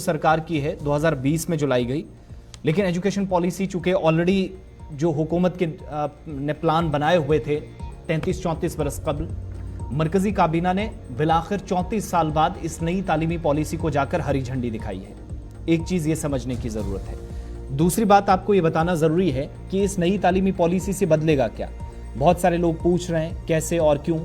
सरकार की है 2020 में जो लाई गई, लेकिन एजुकेशन पॉलिसी चूंकि ऑलरेडी जो हुकूमत के ने प्लान बनाए हुए थे 33-34 बरस कबल, मरकजी काबीना ने बिलाखिर 34 साल बाद इस नई तालीमी पॉलिसी को जाकर हरी झंडी दिखाई है। एक चीज़ ये समझने की ज़रूरत है। दूसरी बात आपको ये बताना ज़रूरी है कि इस नई तालीमी पॉलिसी से बदलेगा क्या। बहुत सारे लोग पूछ रहे हैं कैसे और क्यों,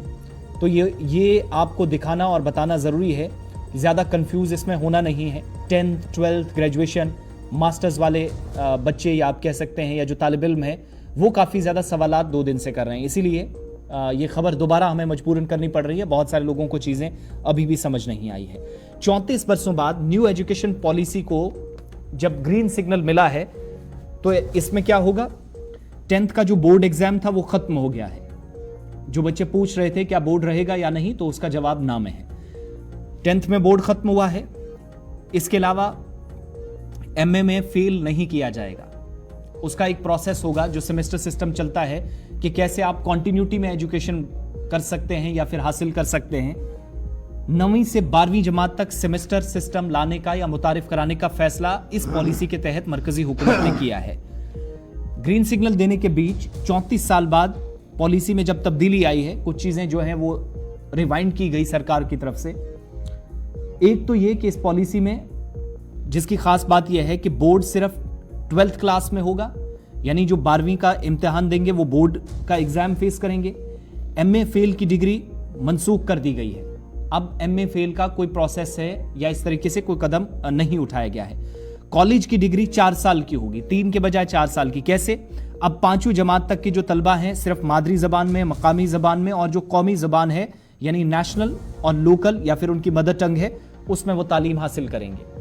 तो ये आपको दिखाना और बताना ज़रूरी है। ज़्यादा कंफ्यूज इसमें होना नहीं है। 10th 12th ग्रेजुएशन मास्टर्स वाले बच्चे या आप कह सकते हैं या जो तालिब इल्म है वो काफ़ी ज़्यादा सवालात 2 दिन से कर रहे हैं, इसीलिए ये खबर दोबारा हमें मजबूरन करनी पड़ रही है। बहुत सारे लोगों को चीज़ें अभी भी समझ नहीं आई है। 34 बरसों बाद न्यू एजुकेशन पॉलिसी को जब ग्रीन सिग्नल मिला है तो इसमें क्या होगा, 10th का जो बोर्ड एग्जाम था वो खत्म हो गया है। जो बच्चे पूछ रहे थे क्या बोर्ड रहेगा या नहीं, तो उसका जवाब ना में है। 10th में बोर्ड खत्म हुआ है। इसके अलावा एमए में फेल नहीं किया जाएगा। उसका एक प्रोसेस होगा जो सेमेस्टर सिस्टम चलता है कि कैसे आप कॉन्टिन्यूटी में एजुकेशन कर सकते हैं या फिर हासिल कर सकते हैं। 9वीं से 12वीं जमात तक सेमेस्टर सिस्टम लाने का या मुतारिफ कराने का फैसला इस पॉलिसी के तहत मरकजी हुकूमत ने किया है। ग्रीन सिग्नल देने के बीच 34 साल बाद पॉलिसी में जब तब्दीली आई है, कुछ चीजें जो हैं वो रिवाइंड की गई सरकार की तरफ से। एक तो ये कि इस पॉलिसी में जिसकी खास बात यह है कि बोर्ड सिर्फ 12th क्लास में होगा, यानी जो 12वीं का इम्तिहान देंगे वो बोर्ड का एग्जाम फेस करेंगे। एमए फेल की डिग्री मनसूख कर दी गई है। अब एमए फेल का कोई प्रोसेस है या इस तरीके से कोई कदम नहीं उठाया गया है। कॉलेज की डिग्री 4 साल की होगी, 3 के बजाय 4 साल की। कैसे? अब 5वीं जमात तक के जो तलबा हैं सिर्फ मादरी जबान में, मकामी जबान में और जो कौमी जबान है यानी नेशनल और लोकल या फिर उनकी मदर टंग है उसमें वो तालीम हासिल करेंगे।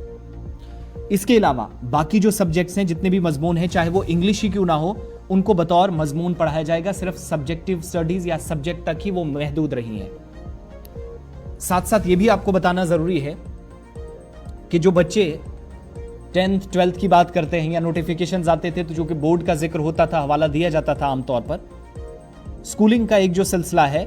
इसके अलावा बाकी जो सब्जेक्ट्स हैं, जितने भी मजमून हैं, चाहे वो इंग्लिश ही क्यों ना हो, उनको बतौर मजमून पढ़ाया जाएगा। सिर्फ सब्जेक्टिव स्टडीज या सब्जेक्ट तक ही वो महदूद रही हैं। साथ साथ ये भी आपको बताना जरूरी है कि जो बच्चे 10th 12th की बात करते हैं या नोटिफिकेशंस आते थे तो जो कि बोर्ड का जिक्र होता था, हवाला दिया जाता था आमतौर पर। स्कूलिंग का एक जो सिलसिला है,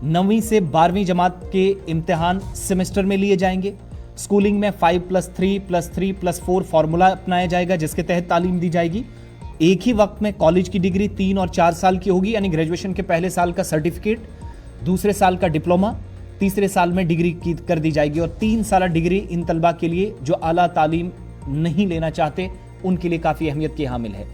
9वीं से 12वीं जमात के इम्तिहान सेमेस्टर में लिए जाएंगे। स्कूलिंग में 5+3+3+4 फॉर्मूला अपनाया जाएगा जिसके तहत तालीम दी जाएगी। एक ही वक्त में कॉलेज की डिग्री 3 और 4 साल की होगी, यानी ग्रेजुएशन के पहले साल का सर्टिफिकेट, दूसरे साल का डिप्लोमा, तीसरे साल में डिग्री की कर दी जाएगी। और 3 साल डिग्री इन तलबा के लिए जो आला तालीम नहीं लेना चाहते उनके लिए काफ़ी अहमियत की हामिल है।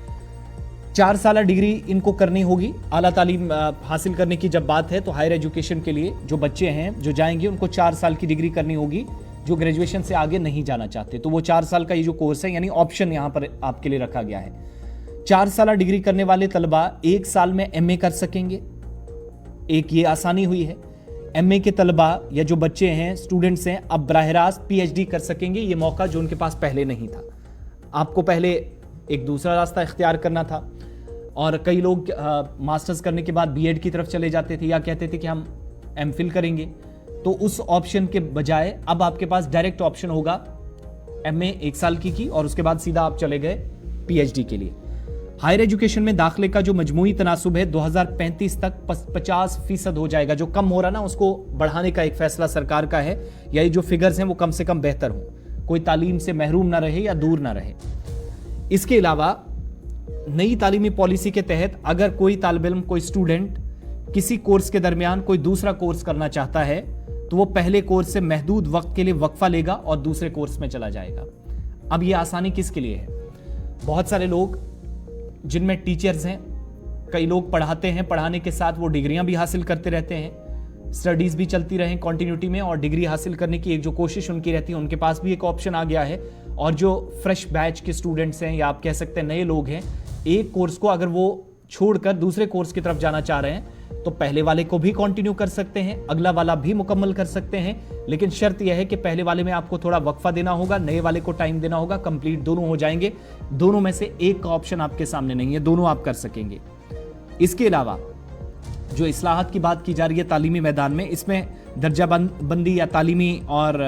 4 साल डिग्री इनको करनी होगी। आला तालीम हासिल करने की जब बात है तो हायर एजुकेशन के लिए जो बच्चे हैं जो जाएंगे उनको 4 साल की डिग्री करनी होगी, जो ग्रेजुएशन से आगे नहीं जाना चाहते। तो वो 4 साल का ये जो कोर्स है, यानी ऑप्शन यहाँ पर आपके लिए रखा गया है। 4 साल डिग्री करने वाले तलबा 1 साल में एमए कर सकेंगे। एक ये आसानी हुई है। एमए के तलबा या जो बच्चे हैं, स्टूडेंट्स हैं, अब बराह रास्त पीएचडी कर सकेंगे। ये मौका जो उनके पास पहले नहीं था। आपको पहले एक दूसरा रास्ता इख्तियार करना था और कई लोग मास्टर्स करने के बाद बीएड की तरफ चले जाते थे या कहते थे कि हम एमफिल करेंगे। तो उस ऑप्शन के बजाय अब आपके पास डायरेक्ट ऑप्शन होगा एमए 1 साल की और उसके बाद सीधा आप चले गए पीएचडी के लिए। हायर एजुकेशन में दाखिले का जो मजमूई तनासुब है 2035 तक 50% हो जाएगा। जो कम हो रहा ना उसको बढ़ाने का एक फैसला सरकार का है, या ये जो फिगर्स हैं वो कम से कम बेहतर हो, कोई तालीम से महरूम ना रहे या दूर ना रहे। इसके अलावा नई तालीमी पॉलिसी के तहत अगर कोई तालिब इल्म, कोई स्टूडेंट किसी कोर्स के दरमियान कोई दूसरा कोर्स करना चाहता है तो वो पहले कोर्स से महदूद वक्त के लिए वक्फा लेगा और दूसरे कोर्स में चला जाएगा। अब ये आसानी किसके लिए है? बहुत सारे लोग जिनमें टीचर्स हैं, कई लोग पढ़ाते हैं, पढ़ाने के साथ वो डिग्रियां भी हासिल करते रहते हैं, स्टडीज भी चलती रहें कॉन्टिन्यूटी में और डिग्री हासिल करने की एक जो कोशिश उनकी रहती है, उनके पास भी एक ऑप्शन आ गया है। और जो फ्रेश बैच के स्टूडेंट्स हैं या आप कह सकते हैं नए लोग हैं, एक कोर्स को अगर वो छोड़कर दूसरे कोर्स की तरफ जाना चाह रहे हैं तो पहले वाले को भी कंटिन्यू कर सकते हैं, अगला वाला भी मुकम्मल कर सकते हैं। लेकिन शर्त यह है कि पहले वाले में आपको थोड़ा वक्फा देना होगा, नए वाले को टाइम देना होगा। कंप्लीट दोनों हो जाएंगे। दोनों में से एक का ऑप्शन आपके सामने नहीं है, दोनों आप कर सकेंगे। इसके अलावा जो इस्लाहात की बात की जा रही है तालीमी मैदान में, इसमें दर्जा बंदी या तालीमी और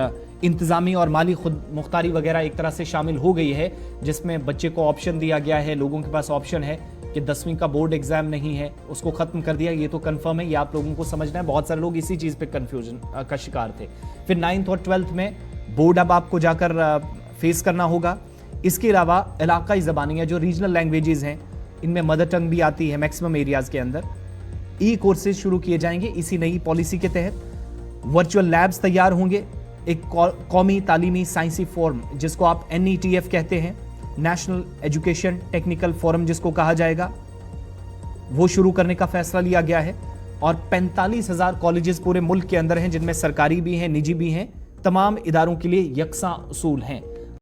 इंतज़ामी और माली खुद मुख्तारी वगैरह एक तरह से शामिल हो गई है, जिसमें बच्चे को ऑप्शन दिया गया है, लोगों के पास ऑप्शन है कि 10वीं का बोर्ड एग्जाम नहीं है, उसको खत्म कर दिया। ये तो कंफर्म है, ये आप लोगों को समझना है। बहुत सारे लोग इसी चीज़ पे कंफ्यूजन का शिकार थे। फिर 9th और 12th में बोर्ड अब आपको जाकर फेस करना होगा। इसके अलावा इलाकाई ज़बानियाँ जो रीजनल लैंग्वेजेस हैं, इनमें मदर टंग भी आती है मैक्सिमम एरियाज़ के अंदर। ई कोर्सेज शुरू किए जाएंगे इसी नई पॉलिसी के तहत। वर्चुअल लैब्स तैयार होंगे। एक कौमी तालीमी साइंसी फोरम जिसको आप NETF कहते हैं, नेशनल एजुकेशन टेक्निकल फोरम जिसको कहा जाएगा, वो शुरू करने का फैसला लिया गया है। और 45,000 कॉलेजेस पूरे मुल्क के अंदर हैं, जिनमें सरकारी भी हैं, निजी भी हैं। तमाम इदारों के लिए यकसा उसूल हैं।